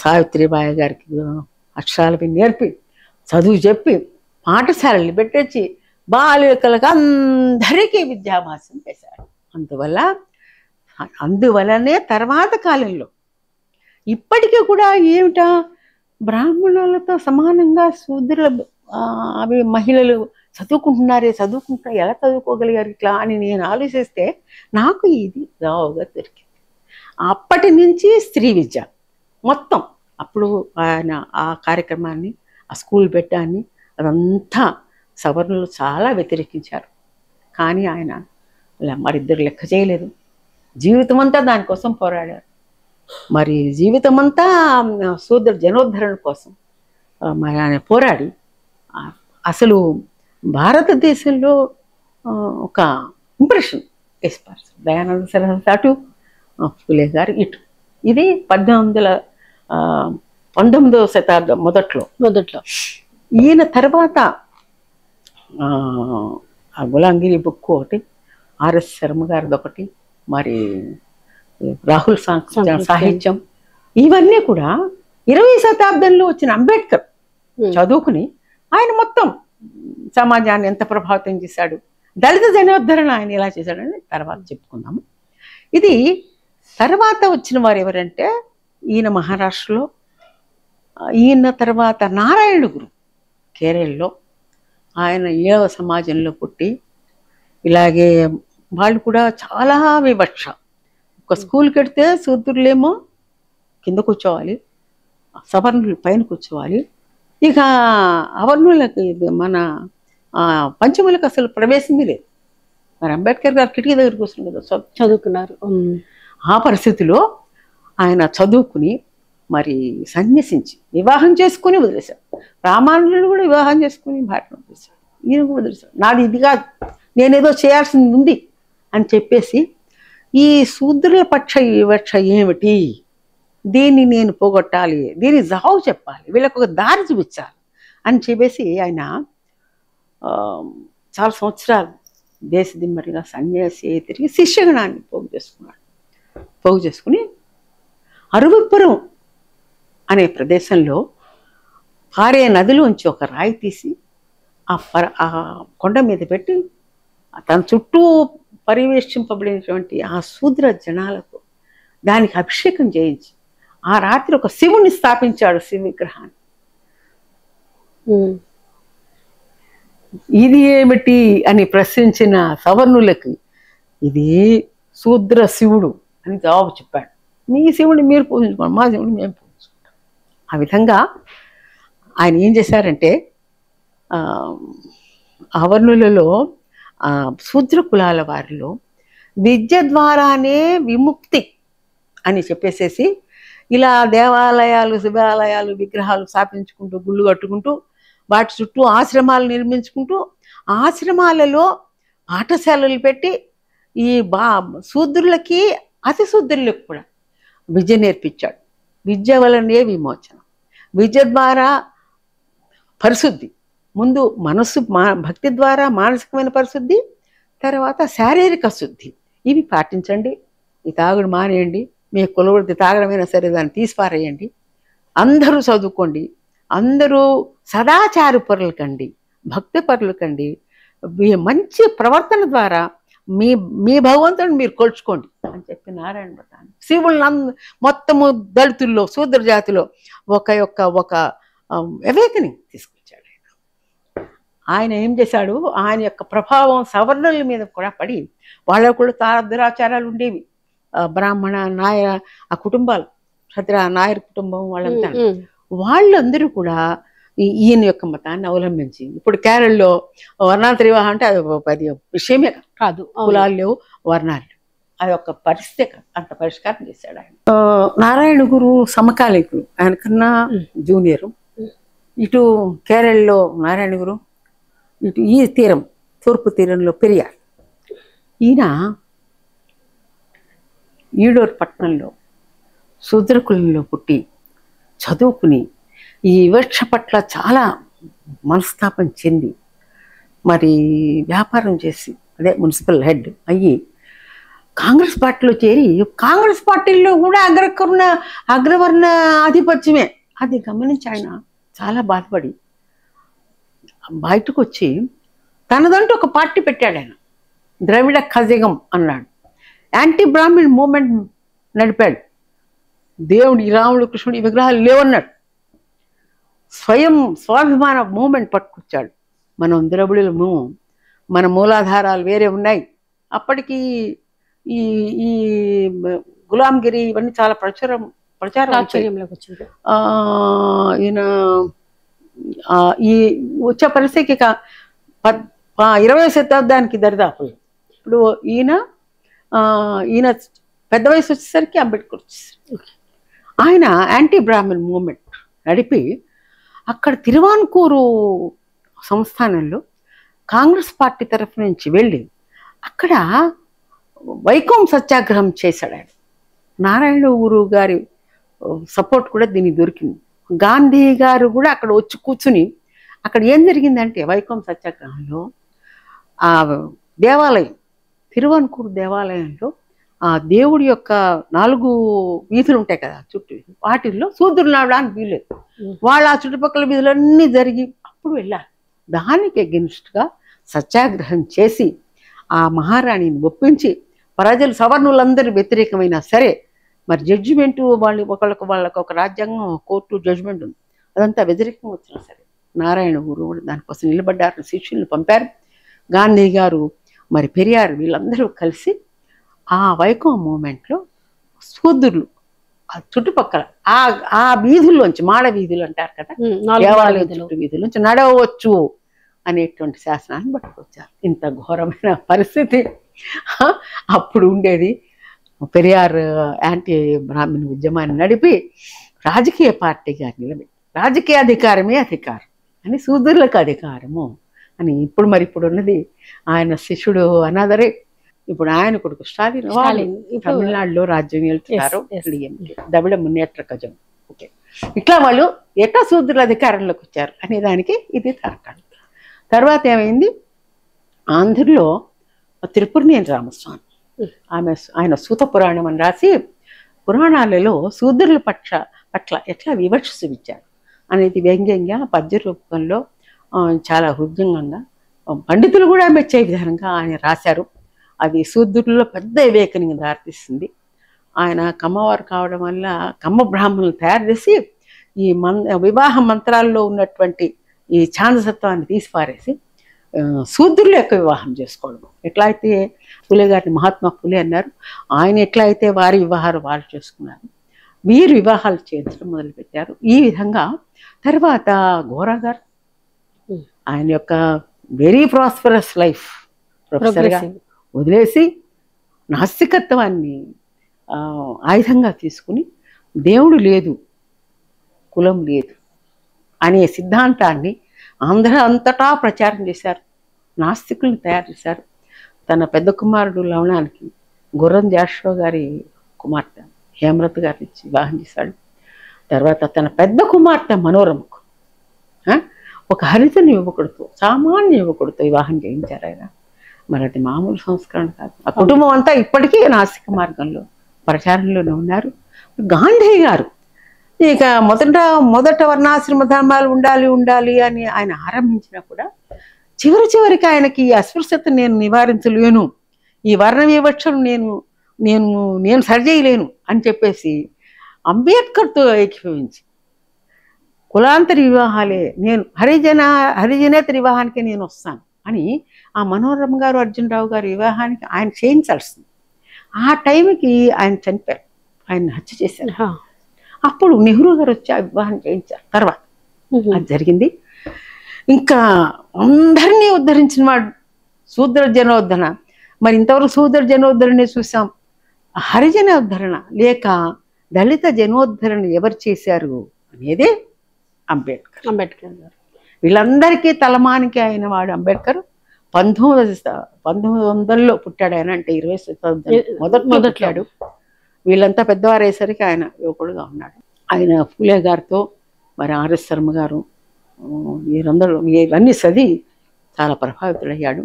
సావిత్రిబాయి గారికి అక్షరాలవి నేర్పి చదువు చెప్పి పాఠశాలలు పెట్టొచ్చి బాలికలకు అందరికీ విద్యాభ్యాసం చేశాడు. అందువల్లనే తర్వాత కాలంలో ఇప్పటికీ కూడా ఏమిటా బ్రాహ్మణులతో సమానంగా శూద్రుల అవి మహిళలు చదువుకుంటున్నారు, ఎలా చదువుకోగలిగారు ఇట్లా అని నేను ఆలోచిస్తే నాకు ఇది రావుగా దొరికింది. అప్పటి నుంచి స్త్రీ విద్య మొత్తం, అప్పుడు ఆయన ఆ కార్యక్రమాన్ని, ఆ స్కూల్ పెట్టాన్ని అదంతా సవర్ణులు చాలా వ్యతిరేకించారు. కానీ ఆయన మరిద్దరు లెక్క చేయలేదు, జీవితం అంతా దానికోసం పోరాడారు. మరి జీవితం అంతా శూద్ర జనోద్ధరణ కోసం మరి ఆయన పోరాడి అసలు భారతదేశంలో ఒక ఇంప్రెషన్ వేసిపారు. దయానంద సరస్వతి అటు, పూలే గారు ఇటు. ఇది 19వ శతాబ్దం మొదట్లో. ఈయన తర్వాత ఆ గులాంగిరి బుక్ ఒకటి, ఆర్ఎస్ శర్మ గారిది ఒకటి, మరి రాహుల్ సాహిత్యం, ఇవన్నీ కూడా 20వ శతాబ్దంలో వచ్చిన అంబేద్కర్ చదువుకుని ఆయన మొత్తం సమాజాన్ని ఎంత ప్రభావితం చేశాడు, దళిత జనోద్ధరణ ఆయన ఎలా చేశాడని తర్వాత చెప్పుకుందాము. ఇది తర్వాత వచ్చిన వారు ఎవరంటే ఈయన మహారాష్ట్రలో, ఈయన తర్వాత నారాయణ గురు కేరళలో, ఆయన 7వ సమాజంలో పుట్టి ఇలాగే వాళ్ళు కూడా చాలా వివక్ష. ఒక స్కూల్కి వెడితే శూద్రులేమో కింద కూర్చోవాలి, సవర్ణులు పైన కూర్చోవాలి. ఇక అవర్ణులకు మన పంచములకు అసలు ప్రవేశమే లేదు. మరి అంబేద్కర్ గారు కిటికీ దగ్గర కూర్చుని కదా చదువుకున్నారు. ఆ పరిస్థితిలో ఆయన చదువుకుని మరి సన్యసించి వివాహం చేసుకుని వదిలేశాడు. రామానుజుడు కూడా వివాహం చేసుకుని భార్యను వదిలేశాడు. ఈయన కూడా వదిలేశాడు. నాది ఇది కాదు, నేనేదో చేయాల్సింది ఉంది అని చెప్పేసి ఈ శూద్రుల పక్ష వివక్ష ఏమిటి, దీన్ని నేను పోగొట్టాలి, దీన్ని జావు చెప్పాలి, వీళ్ళకు ఒక దారి చూపించాలి అని చెప్పేసి ఆయన చాలా సంవత్సరాలు దేశదిమ్మరిగా సన్యాసి తిరిగి శిష్యగణాన్ని పోగు చేసుకుని అరువిపురం అనే ప్రదేశంలో పారే నదిలోంచి ఒక రాయి తీసి ఆ కొండ మీద పెట్టి తన చుట్టూ పరివేష్టింపబడినటువంటి ఆ శూద్ర జనాలకు దానికి అభిషేకం చేయించి ఆ రాత్రి ఒక శివుని స్థాపించాడు, శివ విగ్రహాన్ని. ఇది ఏమిటి అని ప్రశ్నించిన సవర్ణులకి ఇది శూద్ర శివుడు అని జవాబు చెప్పాడు. మీ శివుడిని మీరు పూజించుకోండి, మా శివుడిని మేము పూజించుకుంటాం. ఆ విధంగా ఆయన ఏం చేశారంటే అవర్ణులలో శూద్ర కులాల వారిలో విద్య ద్వారానే విముక్తి అని చెప్పేసేసి ఇలా దేవాలయాలు, శివాలయాలు, విగ్రహాలు స్థాపించుకుంటూ గుళ్ళు కట్టుకుంటూ వాటి చుట్టూ ఆశ్రమాలు నిర్మించుకుంటూ ఆశ్రమాలలో పాఠశాలలు పెట్టి ఈ శూద్రులకి అతి శూద్రులకు కూడా విద్య నేర్పించాడు. విద్య వలనే విమోచనం, విద్య ద్వారా పరిశుద్ధి, ముందు మనస్సు భక్తి ద్వారా మానసికమైన పరిశుద్ధి, తర్వాత శారీరక శుద్ధి. ఇవి పాటించండి. ఈ తాగుడు మానేయండి, మీ కులవృత్తి తాగడమైనా సరే దాన్ని తీసిపారేయండి, అందరూ చదువుకోండి, అందరూ సదాచార పరులు కండి, భక్తి పరులు కండి, మంచి ప్రవర్తన ద్వారా మీ భగవంతుడిని మీరు కొలుచుకోండి అని చెప్పి నారాయణ భట్టాన్ని శివుళ్ళని మొత్తము దళితుల్లో శూద్ర జాతిలో ఒక అవేకనింగ్ తీసుకొచ్చాడు. ఆయన ఏం చేశాడు, ఆయన యొక్క ప్రభావం సవర్ణుల మీద కూడా పడి వాళ్ళకు కూడా తారద్రాచారాలు ఉండేవి. బ్రాహ్మణ నాయర ఆ కుటుంబాలు, క్షత్ర నాయర్ కుటుంబం వాళ్ళంతా వాళ్ళందరూ కూడా ఈయన యొక్క మతాన్ని అవలంబించి ఇప్పుడు కేరళలో వర్ణాంతర వివాహం అంటే అది విషయమే కాదు, కులాలు లేవు, వర్ణాలు లేవు, అది ఒక పరిస్థితి అంత పరిష్కారం చేశాడు ఆయన. నారాయణ గురు సమకాలీకులు, ఆయన కన్నా జూనియరు. ఇటు కేరళలో నారాయణ గురు, ఇటు ఈ తీరం తూర్పు తీరంలో పెరియార్. ఈయన ఈడూరు పట్టణంలో శూద్రకులంలో పుట్టి చదువుకుని ఈ వివక్ష పట్ల చాలా మనస్తాపం చెంది మరి వ్యాపారం చేసి అదే మున్సిపల్ హెడ్ అయ్యి కాంగ్రెస్ పార్టీలో చేరి కాంగ్రెస్ పార్టీలో కూడా అగ్రవర్ణ ఆధిపత్యమే అది గమనించి ఆయన చాలా బాధపడి బయటకు వచ్చి తనదంటూ ఒక పార్టీ పెట్టాడు. ఆయన ద్రవిడ కజగం అన్నాడు, యాంటీ బ్రాహ్మణ్ మూమెంట్ నడిపాడు. దేవుడు రాముడు కృష్ణుడు విగ్రహాలు లేవన్నాడు. స్వయం స్వాభిమాన మూమెంట్ పట్టుకొచ్చాడు. మనం ద్రవిడులము, మన మూలాధారాలు వేరే ఉన్నాయి. అప్పటికి ఈ ఈ గులాంగిరి ఇవన్నీ చాలా ప్రచారం ఈయన ఈ వచ్చే పరిస్థితికి 20వ శతాబ్దానికి దరిదాపు. ఇప్పుడు ఈయన పెద్ద వయసు వచ్చేసరికి అంబేద్కర్ వచ్చేసరికి ఆయన యాంటీ బ్రాహ్మణ్ మూమెంట్ నడిపి అక్కడ తిరువాన్కూరు సంస్థానంలో కాంగ్రెస్ పార్టీ తరఫు నుంచి వెళ్ళి అక్కడ వైకోం సత్యాగ్రహం చేశాడు ఆయన. నారాయణ గురు గారి సపోర్ట్ కూడా దీనికి దొరికింది. గాంధీ గారు కూడా అక్కడ వచ్చి కూర్చుని అక్కడ ఏం జరిగిందంటే వైకోం సత్యాగ్రహంలో ఆ దేవాలయం తిరువాన్కూరు దేవాలయంలో ఆ దేవుడి యొక్క 4 వీధులు ఉంటాయి కదా చుట్టూ, వాటిల్లో శూద్రులు నడవడానికి వీల్లేదు. వాళ్ళు ఆ చుట్టుపక్కల వీధులన్నీ జరిగి అప్పుడు వెళ్ళారు. దానికి అగెన్స్ట్గా సత్యాగ్రహం చేసి ఆ మహారాణిని ఒప్పించి ప్రజలు సవర్ణులందరూ వ్యతిరేకమైనా సరే మరి జడ్జిమెంటు వాళ్ళకు ఒక రాజ్యాంగం కోర్టు జడ్జిమెంట్ ఉంది, అదంతా వ్యతిరేకంగా వచ్చినా సరే నారాయణ గురు దానికోసం నిలబడ్డారు, శిష్యులను పంపారు. గాంధీ గారు మరి పెరియార్ వీళ్ళందరూ కలిసి ఆ వైకోం మూమెంట్లో శూద్రులు ఆ చుట్టుపక్కల ఆ వీధుల్లోంచి మాడ వీధులు అంటారు కదా, దేవాలయ చుట్టూ వీధుల్లోంచి నడవచ్చు అనేటువంటి శాసనాన్ని పట్టుకొచ్చారు. ఇంత ఘోరమైన పరిస్థితి అప్పుడు ఉండేది. పెరియార్ యాంటీ బ్రాహ్మణ ఉద్యమాన్ని నడిపి రాజకీయ పార్టీగా నిలబెట్టి రాజకీయ అధికారమే అధికారం అని శూద్రులకు అధికారము అని ఇప్పుడు ఉన్నది ఆయన శిష్యుడు అనాదరే. ఇప్పుడు ఆయన కొడుకు స్టాలిన్ తమిళనాడులో రాజ్యం వెళ్తున్నారు, ద్రవిడ మున్నేట్ర కజం. ఓకే, ఇట్లా వాళ్ళు ఎట్లా శూద్రుల అధికారంలోకి వచ్చారు అనే దానికి ఇది తార్కాణం. తర్వాత ఏమైంది, ఆంధ్రలో త్రిపురనేని రామస్వామి ఆయన సూత పురాణం అని రాసి పురాణాలలో శూద్రుల పట్ల ఎట్లా వివక్ష చూపించారు అనేది వ్యంగ్యంగా పద్య రూపంలో చాలా హృదయంగా పండితులు కూడా మెచ్చే విధంగా ఆయన రాశారు. అది శూద్రుల్లో పెద్ద వివేకనికి దారితీస్తుంది. ఆయన కమ్మవారు కావడం వల్ల కమ్మ బ్రాహ్మణులు తయారు చేసి ఈ వివాహ మంత్రాల్లో ఉన్నటువంటి ఈ ఛాందసత్వాన్ని తీసిపారేసి శూద్రుల యొక్క వివాహం చేసుకోవడం. ఎట్లా అయితే పులే గారిని మహాత్మా పులే అన్నారు, ఆయన ఎట్లా అయితే వారి వివాహాలు వాళ్ళు చేసుకున్నారు, వీరు వివాహాలు చేయించడం మొదలుపెట్టారు. ఈ విధంగా తర్వాత గోరా గారు ఆయన యొక్క వెరీ ప్రాస్పరస్ లైఫ్ ప్రొఫెసర్గా వదిలేసి నాస్తికత్వాన్ని ఆయుధంగా తీసుకుని దేవుడు లేదు, కులం లేదు అనే సిద్ధాంతాన్ని ఆంధ్ర అంతటా ప్రచారం చేశారు. నాస్తికుల్ని తయారు చేశారు. తన పెద్ద కుమారుడు లవణానికి గుర్రం జాషువా గారి కుమార్తె హేమరథ గారిని ఇచ్చి వివాహం చేశాడు. తర్వాత తన పెద్ద కుమార్తె మనోరమకు ఒక హరిజన యువకుడితో, సామాన్య యువకుడితో వివాహం చేయించారు ఆయన. మరి అది మామూలు సంస్కరణ కాదు. ఆ కుటుంబం అంతా ఇప్పటికీ నాస్తిక మార్గంలో ప్రచారంలోనే ఉన్నారు. గాంధీ గారు ఇక మొదట వర్ణాశ్రమ ధర్మాలు ఉండాలి అని ఆయన ఆరంభించినా కూడా చివరికి ఆయనకి ఈ అస్పృశ్యత నేను నివారించలేను, ఈ వర్ణ వివక్షను నేను సరిచేయలేను అని చెప్పేసి అంబేద్కర్తో ఏకీభవించి కులాంతరి వివాహాలే, నేను హరిజనేతర వివాహానికి నేను వస్తాను అని ఆ మనోరమ గారు అర్జునరావు గారి వివాహానికి ఆయన చేయించాల్సింది. ఆ టైంకి ఆయన చనిపోయారు, ఆయన హత్య చేశారు. అప్పుడు నెహ్రూ గారు వచ్చి ఆ వివాహం చేయించారు. తర్వాత అది జరిగింది. ఇంకా అందరినీ ఉద్ధరించిన వాడు శూద్ర జనోద్ధరణ. మరి ఇంతవరకు శూద్ర జనోద్ధరణే చూసాం. హరిజన ఉద్ధరణ లేక దళిత జనోద్ధరణ ఎవరు చేశారు అనేదే అంబేద్కర్ గారు. వీళ్ళందరికీ తలమానికి అయిన వాడు అంబేద్కర్. 1900లో పుట్టాడు ఆయన, అంటే 20వ శతాబ్దం మొదట్లాడు. వీళ్ళంతా పెద్దవారు అయ్యేసరికి ఆయన యువకుడుగా ఉన్నాడు. ఆయన ఫూలే గారితో మరి ఆర్ఎస్ శర్మ గారు వీరందరూ ఇవన్నీ చదివి చాలా ప్రభావితుడయ్యాడు.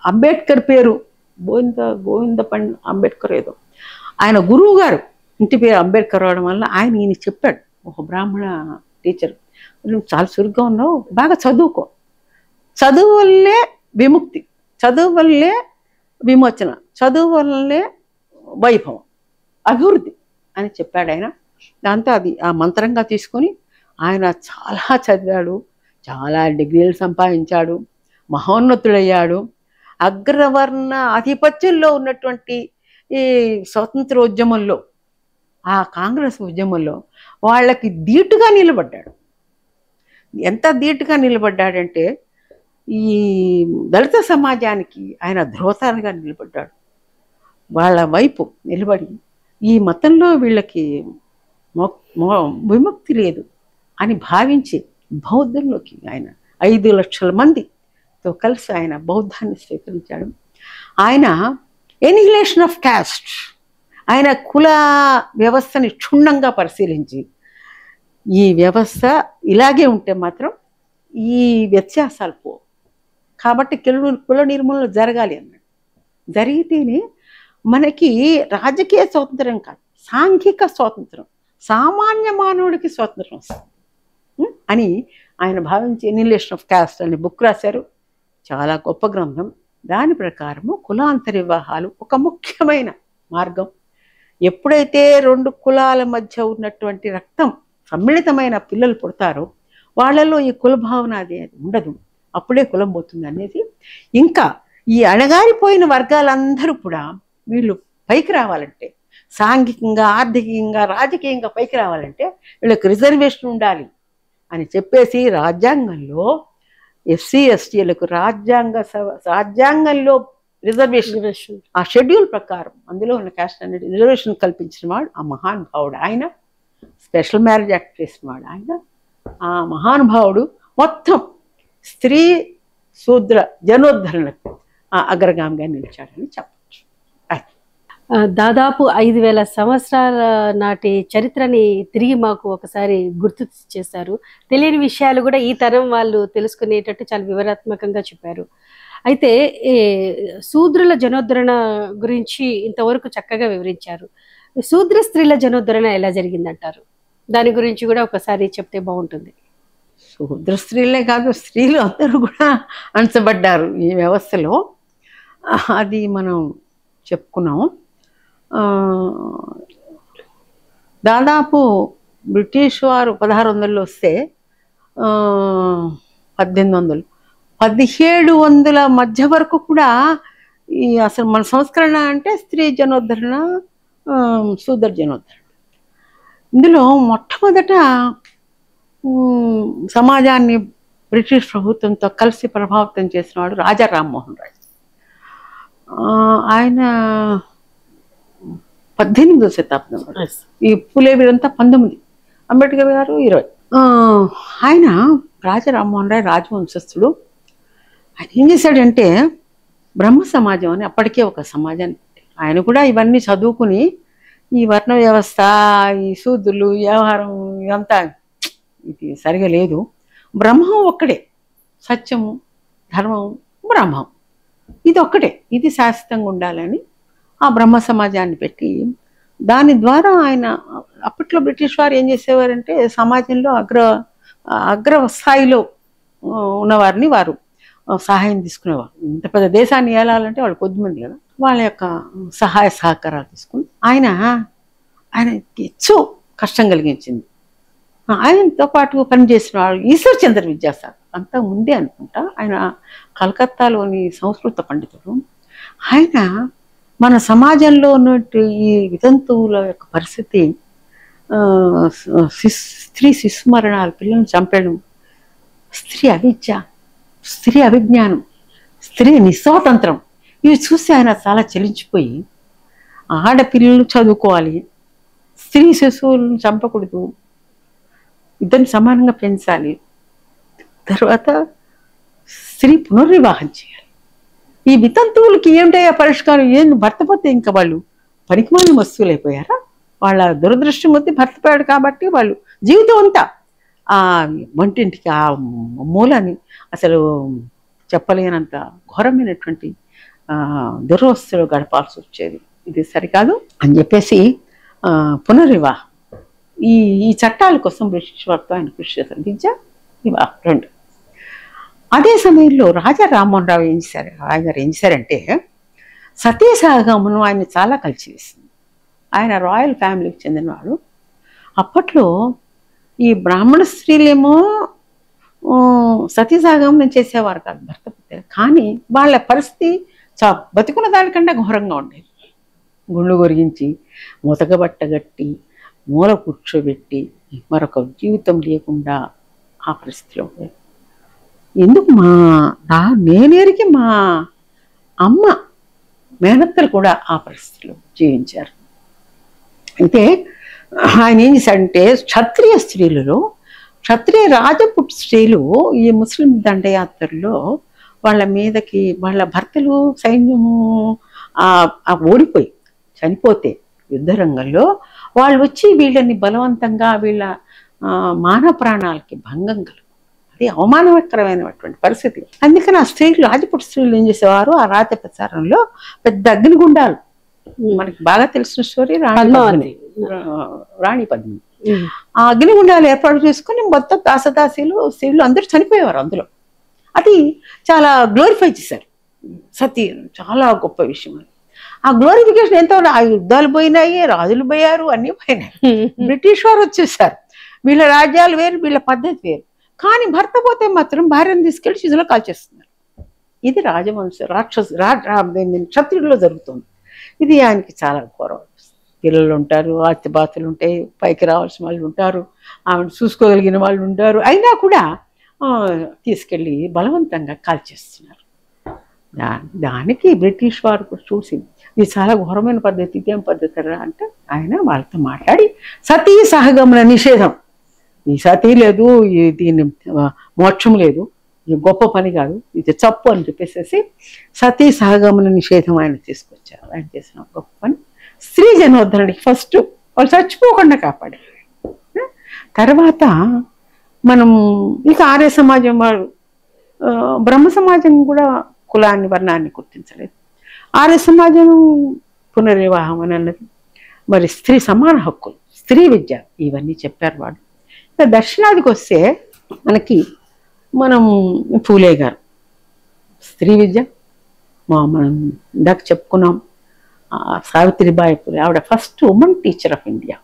అంబేద్కర్ పేరు గోవింద అంబేద్కర్ ఏదో ఆయన గురువు గారు ఇంటి పేరు అంబేద్కర్ అవడం వల్ల ఆయన ఈయన చెప్పాడు, ఒక బ్రాహ్మణ టీచర్, నువ్వు చాలా చురుగ్గా ఉన్నావు, బాగా చదువుకో, చదువు వల్లే విముక్తి, చదువు వల్లే విమోచన, చదువు వల్లే వైభవం, అభివృద్ధి అని చెప్పాడు ఆయన. దాంతో అది ఆ మంత్రంగా తీసుకొని ఆయన చాలా చదివాడు, చాలా డిగ్రీలు సంపాదించాడు, మహోన్నతుడయ్యాడు. అగ్రవర్ణ ఆధిపత్యంలో ఉన్నటువంటి ఈ స్వతంత్రోద్యమంలో, ఆ కాంగ్రెస్ ఉద్యమంలో వాళ్ళకి ధీటుగా నిలబడ్డాడు. ఎంత ధీటుగా నిలబడ్డాడంటే ఈ దళిత సమాజానికి ఆయన ధ్రువతాలుగా నిలబడ్డాడు. వాళ్ళ వైపు నిలబడి ఈ మతంలో వీళ్ళకి విముక్తి లేదు అని భావించి బౌద్ధంలోకి ఆయన 5 లక్షల మందితో కలిసి ఆయన బౌద్ధాన్ని స్వీకరించాడు. ఆయన ఎనిహిలేషన్ ఆఫ్ కాస్ట్, ఆయన కుల వ్యవస్థని క్షుణ్ణంగా పరిశీలించి ఈ వ్యవస్థ ఇలాగే ఉంటే మాత్రం ఈ వ్యత్యాసాలు పోవు, కాబట్టి కుల నిర్మూలన జరగాలి అన్నాడు. జరిగితేనే మనకి రాజకీయ స్వాతంత్రం కాదు, సాంఘిక స్వాతంత్రం, సామాన్య మానవుడికి స్వాతంత్రం వస్తుంది అని ఆయన భావించి ఎనిహిలేషన్ ఆఫ్ కాస్ట్ అనే బుక్ రాశారు. చాలా గొప్ప గ్రంథం. దాని ప్రకారము కులాంతర వివాహాలు ఒక ముఖ్యమైన మార్గం. ఎప్పుడైతే 2 కులాల మధ్య ఉన్నటువంటి రక్తం సమ్మిళితమైన పిల్లలు పుడతారో వాళ్ళలో ఈ కుల భావన అది ఉండదు, అప్పుడే కులం పోతుంది అనేది. ఇంకా ఈ అణగారిపోయిన వర్గాలందరూ కూడా వీళ్ళు పైకి రావాలంటే, సాంఘికంగా, ఆర్థికంగా, రాజకీయంగా పైకి రావాలంటే వీళ్ళకి రిజర్వేషన్ ఉండాలి అని చెప్పేసి రాజ్యాంగంలో ఎస్సీ ఎస్టీలకు రాజ్యాంగంలో రిజర్వేషన్, ఆ షెడ్యూల్ ప్రకారం అందులో ఉన్న క్యాస్ట్ అనేది రిజర్వేషన్ కల్పించిన వాడు ఆ మహానుభావుడు ఆయన. స్పెషల్ మ్యారేజ్ యాక్ట్ చేసిన వాడు ఆయన. ఆ మహానుభావుడు మొత్తం స్త్రీ శూద్ర జనోద్ధరణకు అగ్రగామిగా నిలిచాడని చెప్పచ్చు. దాదాపు 5,000 సంవత్సరాల నాటి చరిత్రని తిరిగి మాకు ఒకసారి గుర్తు చేశారు. తెలియని విషయాలు కూడా ఈ తరం వాళ్ళు తెలుసుకునేటట్టు చాలా వివరాత్మకంగా చెప్పారు. అయితే శూద్రుల జనోద్ధరణ గురించి ఇంతవరకు చక్కగా వివరించారు. శూద్ర స్త్రీల జనోద్ధరణ ఎలా జరిగిందంటారు? దాని గురించి కూడా ఒకసారి చెప్తే బాగుంటుంది. శూద్ర స్త్రీలే కాదు, స్త్రీలు అందరూ కూడా అణచబడ్డారు ఈ వ్యవస్థలో. అది మనం చెప్పుకున్నాం. దాదాపు బ్రిటిష్ వారు 1600లో వస్తే 1800, 1700 మధ్య వరకు కూడా ఈ అసలు మన సంస్కరణ అంటే స్త్రీ జనోద్ధరణ, శూద్ర జనోద్ధరణ. ఇందులో మొట్టమొదట సమాజాన్ని బ్రిటిష్ ప్రభుత్వంతో కలిసి ప్రభావితం చేసిన వాడు రాజా రామ్మోహన్ రాయ్. ఆయన 18వ శతాబ్దం, ఈ పూలే వీరంతా 19, అంబేద్కర్ గారు 20. ఆయన రాజా రామ్మోహన్ రాయ్ రాజవంశస్థుడు. ఆయన ఏం చేశాడంటే బ్రహ్మ సమాజం అని అప్పటికే ఒక సమాజాన్ని, ఆయన కూడా ఇవన్నీ చదువుకుని ఈ వర్ణ వ్యవస్థ, ఈ శూద్రులు, వ్యవహారం ఇదంతా ఇది సరిగా లేదు, బ్రహ్మం ఒక్కడే, సత్యము, ధర్మం, బ్రహ్మం ఇది ఒక్కటే, ఇది శాశ్వతంగా ఉండాలని ఆ బ్రహ్మ సమాజాన్ని పెట్టి దాని ద్వారా ఆయన అప్పట్లో బ్రిటిష్ వారు ఏం చేసేవారంటే సమాజంలో అగ్ర స్థాయిలో ఉన్నవారిని వారు సహాయం తీసుకునేవారు. ఇంత పెద్ద దేశాన్ని ఏలాలంటే వాళ్ళు కొద్దిమంది కదా, వాళ్ళ యొక్క సహాయ సహకారాలు తీసుకుని ఆయన ఎంతో కష్టం కలిగించింది. ఆయనతో పాటు పనిచేసిన వాళ్ళు ఈశ్వర్చంద్ర విద్యాసాగర్, అంతా ముందే అనుకుంటా, ఆయన కలకత్తాలోని సంస్కృత పండితుడు. ఆయన మన సమాజంలో ఉన్నట్టు ఈ వితంతువుల యొక్క పరిస్థితి, స్త్రీ శిశు మరణాలు, పిల్లల్ని చంపడం, స్త్రీ అవిద్య, స్త్రీ అవిజ్ఞానం, స్త్రీ నిస్వాతంత్రం, ఇవి చూసి ఆయన చాలా చలించిపోయి ఆడపిల్లలు చదువుకోవాలి, స్త్రీ శిశువులను చంపకూడదు, ఇద్దరిని సమానంగా పెంచాలి, తర్వాత స్త్రీ పునర్వివాహం చేయాలి. ఈ వితంతువులకి ఏమిటయ్యా పరిష్కారం? ఏం భర్త పోతే ఇంకా వాళ్ళు పనికిమాలిన వస్తువులు అయిపోయారా? వాళ్ళ దురదృష్టం వద్ద భర్త పోయాడు కాబట్టి వాళ్ళు జీవితం అంతా ఆ వంటింటికి ఆ మూలని అసలు చెప్పలేనంత ఘోరమైనటువంటి దురవస్థలు గడపాల్సి వచ్చేది. ఇది సరికాదు అని చెప్పేసి పునర్వివాహం, ఈ చట్టాల కోసం బ్రిటిష్ వారితో ఆయన కృషి చేశారు. విద్య, వివాహం రెండు. అదే సమయంలో రాజా రామ్మోహన్ రావు రాయగారు ఏం చేశారంటే సతీ సహగమనం ఆయన చాలా కలిసి వేసింది. ఆయన రాయల్ ఫ్యామిలీకి చెందినవాడు. అప్పట్లో ఈ బ్రాహ్మణ స్త్రీలేమో సతీ సహగమనం చేసేవారు కాదు భర్త పుట్టారు, కానీ వాళ్ళ పరిస్థితి బతుకున్న దానికంటే ఘోరంగా ఉండేది. గుళ్ళు గొరిగించి, ముతకబట్టగట్టి, మూల కూర్చోబెట్టి, మరొక జీవితం లేకుండా ఆ పరిస్థితిలో ఉండేది. ఎందుకు నేనేరికి మా అమ్మ మేనత్తలు కూడా ఆ పరిస్థితిలో జీవించారు. అయితే ఆయన ఏం చేశాడంటే క్షత్రియ స్త్రీలలో, క్షత్రియ రాజపుట్ స్త్రీలు ఈ ముస్లిం దండయాత్రలో వాళ్ళ మీదకి వాళ్ళ భర్తలు సైన్యము ఓడిపోయి చనిపోతే యుద్ధరంగంలో వాళ్ళు వచ్చి వీళ్ళని బలవంతంగా వీళ్ళ మానవ ప్రాణాలకి భంగం కలుగు, అది అవమానకరమైనటువంటి పరిస్థితి. అందుకని ఆ స్త్రీలు, రాజపుట్ స్త్రీలు ఏం చేసేవారు, ఆ రాత ప్రచారంలో పెద్ద అగ్నిగుండాలు, మనకి బాగా తెలిసిన స్టోరీ రాణి పద్మిని, ఆ అగ్నిగుండాలు ఏర్పాటు చేసుకుని మొత్తం దాసదాసీలు స్త్రీలు అందరూ చనిపోయేవారు అందులో. అది చాలా గ్లోరిఫై చేశారు సతీ, చాలా గొప్ప విషయం అది. ఆ గ్లోరిఫికేషన్ ఎంతో, ఆ యుద్ధాలు పోయినాయి, రాజులు పోయారు, అన్నీ పోయినాయి, బ్రిటిష్ వారు వచ్చేసారు, వీళ్ళ రాజ్యాలు వేరు, వీళ్ళ పద్ధతి వేరు. కానీ భర్త పోతే మాత్రం భార్యను తీసుకెళ్లి శిశులో కాల్చేస్తున్నారు. ఇది రాజవంశ క్షత్రియుల్లో జరుగుతుంది. ఇది ఆయనకి చాలా గౌరవం. పిల్లలు ఉంటారు, ఆస్తిపాస్తులు ఉంటాయి, పైకి రావాల్సిన వాళ్ళు ఉంటారు, ఆమెను చూసుకోగలిగిన వాళ్ళు ఉంటారు, అయినా కూడా తీసుకెళ్ళి బలవంతంగా కాల్చేస్తున్నారు. దానికి బ్రిటిష్ వారు కూడా చూసి ఇది చాలా ఘోరమైన పద్ధతి, ఇదేం పద్ధతి అంటే ఆయన వాళ్ళతో మాట్లాడి సతీ సహగమన నిషేధం, ఈ సతీ లేదు, దీన్ని మోక్షం లేదు, ఇది గొప్ప పని కాదు, ఇది తప్పు అని చెప్పేసి సతీ సహగమన నిషేధం ఆయన తీసుకొచ్చారు. ఆయన చేసిన గొప్ప పని స్త్రీ జనోద్ధరణకి ఫస్ట్ వాళ్ళు చచ్చిపోకుండా కాపాడారు. తర్వాత మనం ఇక ఆర్య సమాజం వారు బ్రహ్మ సమాజం కూడా కులాన్ని వర్ణాన్ని గుర్తించలేదు. ఆర్య సమాజం పునర్వివాహం అని అన్నది, మరి స్త్రీ సమాన హక్కులు, స్త్రీ విద్య, ఇవన్నీ చెప్పారు వాళ్ళు. ఇక దక్షిణాదికి వస్తే మనం పూలే గారు స్త్రీ విద్య, మనం ఇందాక చెప్పుకున్నాం సావిత్రిబాయి పూలే, ఆవిడ first women teacher of India.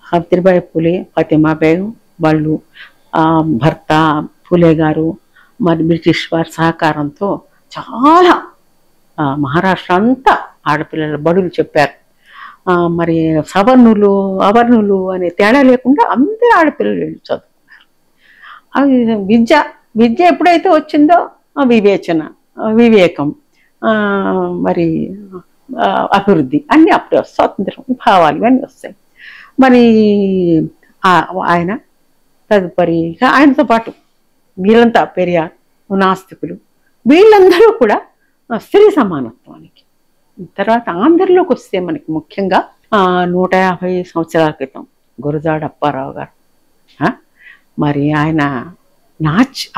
Savitribai Phule, Fatima Begum వాళ్ళు, భర్త పూలే గారు, మరి బ్రిటిష్ వారి సహకారంతో చాలా మహారాష్ట్ర అంతా ఆడపిల్లల బడులు చెప్పారు. మరి సవర్ణులు అవర్ణులు అనే తేడా లేకుండా అందరూ ఆడపిల్లలు వెళ్ళి చదువుకున్నారు. విద్య ఎప్పుడైతే వచ్చిందో వివేచన, వివేకం, మరి అభివృద్ధి అన్నీ అప్పుడే స్వాతంత్రం, భావాలు ఇవన్నీ వస్తాయి. మరి ఆయన తదుపరి ఆయనతో పాటు వీళ్ళంతా పెరియార్, నాస్తికులు, వీళ్ళందరూ కూడా స్త్రీ సమానత్వానికి. తర్వాత ఆంధ్రలోకి వస్తే మనకి ముఖ్యంగా 150 సంవత్సరాల క్రితం గురజాడ అప్పారావు గారు, మరి ఆయన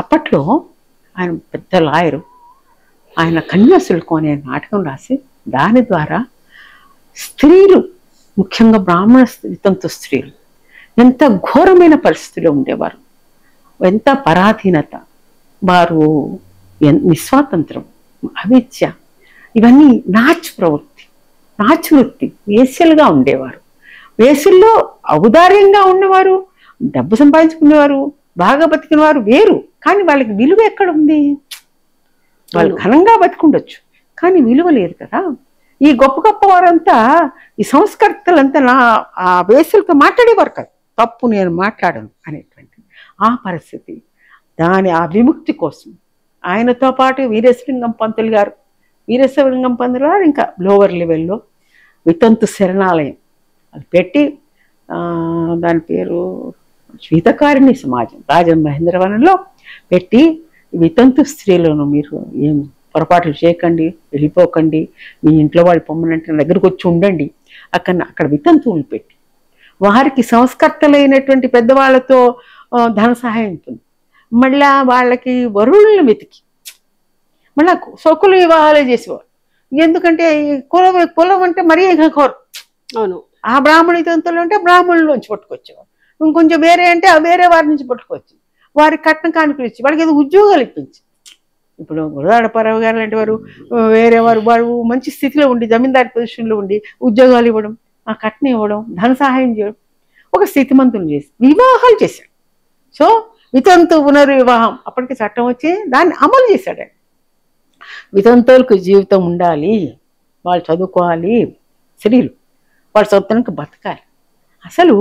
అప్పట్లో ఆయన పెద్ద లాయరు, ఆయన కన్యాశుల్కం అనే నాటకం రాసి దాని ద్వారా స్త్రీలు, ముఖ్యంగా బ్రాహ్మణ వితంతు స్త్రీలు ఎంత ఘోరమైన పరిస్థితిలో ఉండేవారు, ఎంత పరాధీనత, వారు నిస్వాతంత్రం, అవిద్య, ఇవన్నీ నాచ్ వృత్తి, వేశ్యలుగా ఉండేవారు. వేశ్యల్లో ఔదార్యంగా ఉన్నవారు, డబ్బు సంపాదించుకునేవారు, బాగా బతికిన వారు వేరు, కానీ వాళ్ళకి విలువ ఎక్కడ ఉంది? వాళ్ళు ఘనంగా బతికుండొచ్చు, కానీ విలువ లేదు కదా. ఈ గొప్ప గొప్ప వారంతా, ఈ సంస్కర్తలంతా ఆ వేశ్యలతో మాట్లాడేవారు కాదు, తప్పు నేను మాట్లాడను అనేటువంటి ఆ పరిస్థితి. ఆ విముక్తి కోసం ఆయనతో పాటు వీరేశలింగం పంతులు గారు ఇంకా లోవర్ లెవెల్లో వితంతు శరణాలయం అది పెట్టి, దాని పేరు శ్వేతకారిణి సమాజం రాజమహేంద్రవనంలో పెట్టి, వితంతు స్త్రీలను మీరు ఏం పొరపాట్లు చేయకండి, వెళ్ళిపోకండి, మీ ఇంట్లో వాళ్ళు పొమ్మనంటే దగ్గరకు వచ్చి ఉండండి, అక్కడ వితంతువులు పెట్టి వారికి సంస్కర్తలైనటువంటి పెద్దవాళ్ళతో ధన సహాయం ఉంటుంది. మళ్ళా వాళ్ళకి వరుణులను వెతికి మళ్ళా సొక్కులు వివాహాలే చేసేవారు. ఎందుకంటే కులం అంటే మరీ ఘోరం. అవును, ఆ బ్రాహ్మణి తంతులు అంటే బ్రాహ్మణుల్లోంచి పట్టుకొచ్చేవారు, ఇంకొంచెం వేరే అంటే ఆ వేరే వారి నుంచి పట్టుకొచ్చి వారికి కట్న కానుకలు ఇచ్చి వాళ్ళకి ఏదో ఉద్యోగాలు ఇప్పించి. ఇప్పుడు గురజాడ అప్పారావు గారు లాంటి వారు వేరే వారు మంచి స్థితిలో ఉండి, జమీందారి పొజిషన్లో ఉండి ఉద్యోగాలు ఇవ్వడం, ఆ కట్నం ఇవ్వడం, ధన సహాయం చేయడం, ఒక స్థితిమంతులు చేసి వివాహాలు చేశాడు. సో వితంతు పునర్వివాహం అప్పటికి చట్టం వచ్చి దాన్ని అమలు చేశాడు. వితంతువులకు జీవితం ఉండాలి, వాళ్ళు చదువుకోవాలి, స్త్రీలు వాళ్ళ సొంతానికి బతకాలి. అసలు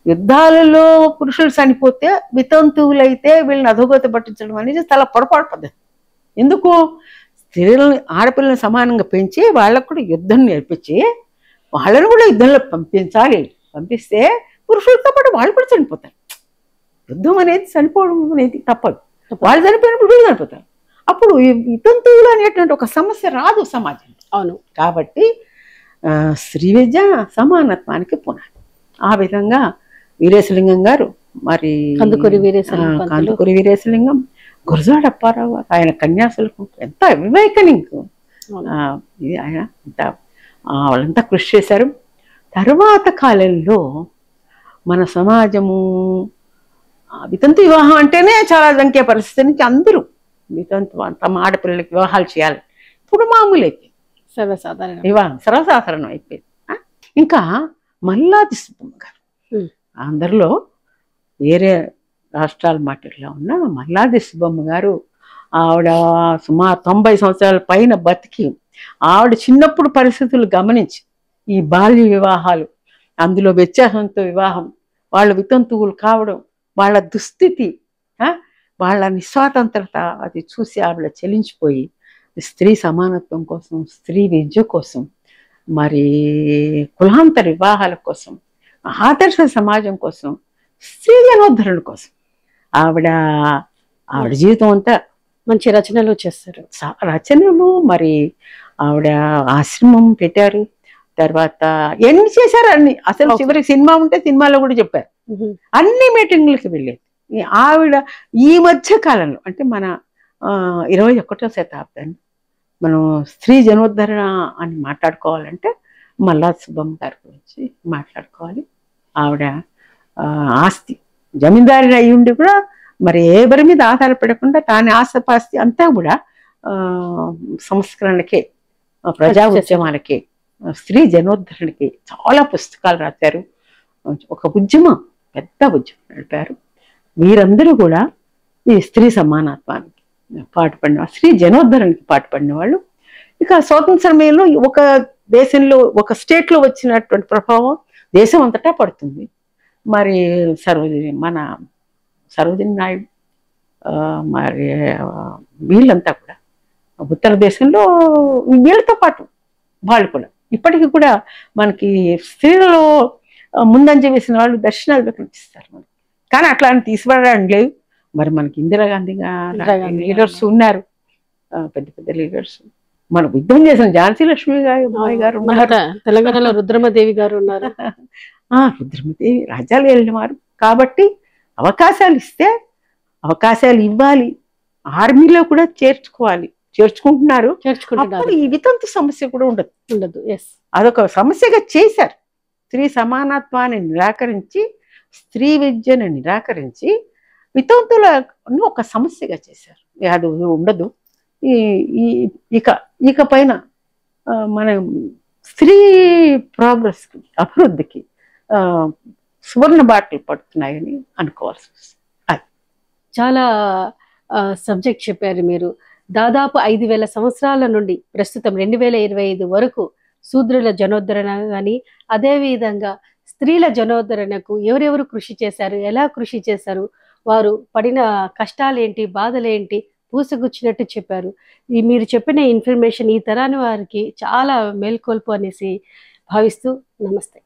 యుద్ధాలలో పురుషులు చనిపోతే వితంతువులైతే వీళ్ళని అధోగతి పట్టించడం అనేది చాలా పొరపాటు పద్ధతి. ఎందుకు? స్త్రీలను ఆడపిల్లలను సమానంగా పెంచి వాళ్ళకు కూడా యుద్ధం నేర్పించి వాళ్ళను కూడా యుద్ధంలో పంపించాలి. పంపిస్తే పురుషులతో పాటు వాళ్ళు కూడా చనిపోతారు. యుద్ధం అనేది చనిపోవడం అనేది తప్పదు. వాళ్ళు చనిపోయినప్పుడు వీళ్ళు చనిపోతారు. అప్పుడు వితంతువులు అనేటువంటి ఒక సమస్య రాదు సమాజంలో. అవును, కాబట్టి స్త్రీ విద్య సమానత్వానికి పునాది. ఆ విధంగా వీరేశలింగం గారు, మరి కందుకూరి వీరేశలింగం, గురజాడ అప్పారావు గారు, ఆయన కన్యాశుల్కం ఎంత వివేకనింగ్, ఇది ఆయన వాళ్ళంతా కృషి చేశారు. తర్వాత కాలంలో మన సమాజము వితంతు వివాహం అంటేనే చాలా జంకే పరిస్థితి నుంచి అందరూ వితంతు తమ ఆడపిల్లలకి వివాహాలు చేయాలి. ఇప్పుడు మామూలు అయిపోయింది, సర్వసాధారణం అయిపోయింది. ఇంకా మల్లాది సుబ్బమ్మ గారు, అందరిలో వేరే రాష్ట్రాల మాటల్లో ఉన్న మల్లాది సుబ్బమ్మ గారు, ఆవిడ సుమారు 90 సంవత్సరాల పైన బతికి, ఆవిడ చిన్నప్పుడు పరిస్థితులు గమనించి ఈ బాల్య వివాహాలు, అందులో వ్యత్యాసంతో వివాహం, వాళ్ళ వితంతువులు కావడం, వాళ్ళ దుస్థితి, వాళ్ళ నిస్వాతంత్రత అది చూసి ఆవిడ చెలించిపోయి స్త్రీ సమానత్వం కోసం, స్త్రీ విద్య కోసం, మరి కులాంతర వివాహాల కోసం, ఆదర్శ సమాజం కోసం, స్త్రీ జనోద్ధరణ కోసం ఆవిడ జీవితం అంతా మంచి రచనలు చేస్తారు. రచనలు, మరి ఆవిడ ఆశ్రమం పెట్టారు. తర్వాత ఎన్ని చేశారు అన్ని. అసలు చివరికి సినిమా ఉంటే సినిమాలో కూడా చెప్పారు. అన్ని మీటింగ్లకి వెళ్ళేది ఆవిడ. ఈ మధ్య కాలంలో అంటే మన 21వ శతాబ్దాన్ని మనం స్త్రీ జనోద్ధరణ అని మాట్లాడుకోవాలంటే మల్లా సుబ్బమ్మ గారి గురించి మాట్లాడుకోవాలి. ఆవిడ ఆస్తి జమీందారిని అయి ఉండి కూడా మరి ఎవరి మీద ఆధారపడకుండా తాని ఆస్తిపాస్తి అంతా కూడా సంస్కరణకే, ప్రజా ఉద్యమాలకే, స్త్రీ జనోద్ధరణకి చాలా పుస్తకాలు రాశారు. ఒక ఉద్యమం, పెద్ద ఉద్యమం నడిపారు. మీరందరూ కూడా ఈ స్త్రీ సమానత్వానికి పాటుపడిన, స్త్రీ జనోద్ధరణకి పాటుపడిన వాళ్ళు. ఇక స్వాతంత్ర సమయంలో ఒక దేశంలో, ఒక స్టేట్లో వచ్చినటువంటి ప్రభావం దేశం అంతటా పడుతుంది. మరి మన సరోజిని నాయుడు, మరి వీళ్ళంతా కూడా ఉత్తర దేశంలో వీళ్ళతో పాటు వాళ్ళు కూడా ఇప్పటికీ కూడా మనకి స్త్రీలలో ముందంజ వేసిన వాళ్ళు దర్శనాలు వికటిస్తారు మనకి. కానీ అట్లా అని తీసుకురావడం లేదు. మరి మనకి ఇందిరాగాంధీ లీడర్స్ ఉన్నారు, పెద్ద పెద్ద లీడర్స్. మనకు యుద్ధం చేసిన ఝాన్సీ లక్ష్మి గారు ఉన్నారు, తెలంగాణలో రుద్రమదేవి గారు ఉన్నారు. రుద్రమదేవి రాజ్యాలు వెళ్ళినవారు. కాబట్టి అవకాశాలు ఇస్తే అవకాశాలు ఇవ్వాలి. ఆర్మీలో కూడా చేర్చుకుంటున్నారు. అప్పుడు ఈ వితంతు సమస్య కూడా ఉండదు. అదొక సమస్యగా చేశారు. స్త్రీ సమానత్వాన్ని నిరాకరించి, స్త్రీ విద్యను నిరాకరించి వితంతులను ఒక సమస్యగా చేశారు. అది ఉండదు. ఇక పైన మన స్త్రీ ప్రోగ్రెస్కి, అభివృద్ధికి సువర్ణ బాటలు పడుతున్నాయని అనుకోవాల్సి వస్తుంది. చాలా సబ్జెక్ట్ చెప్పారు మీరు. దాదాపు 5,000 సంవత్సరాల నుండి ప్రస్తుతం 2025 వరకు శూద్రుల జనోద్ధరణ కానీ, అదేవిధంగా స్త్రీల జనోద్ధరణకు ఎవరెవరు కృషి చేశారు, ఎలా కృషి చేశారు, వారు పడిన కష్టాలేంటి, బాధలేంటి పూసగుచ్చినట్టు చెప్పారు. మీరు చెప్పిన ఇన్ఫర్మేషన్ ఈ తరాని వారికి చాలా మేల్కొల్పు అనేసి భావిస్తూ నమస్తే.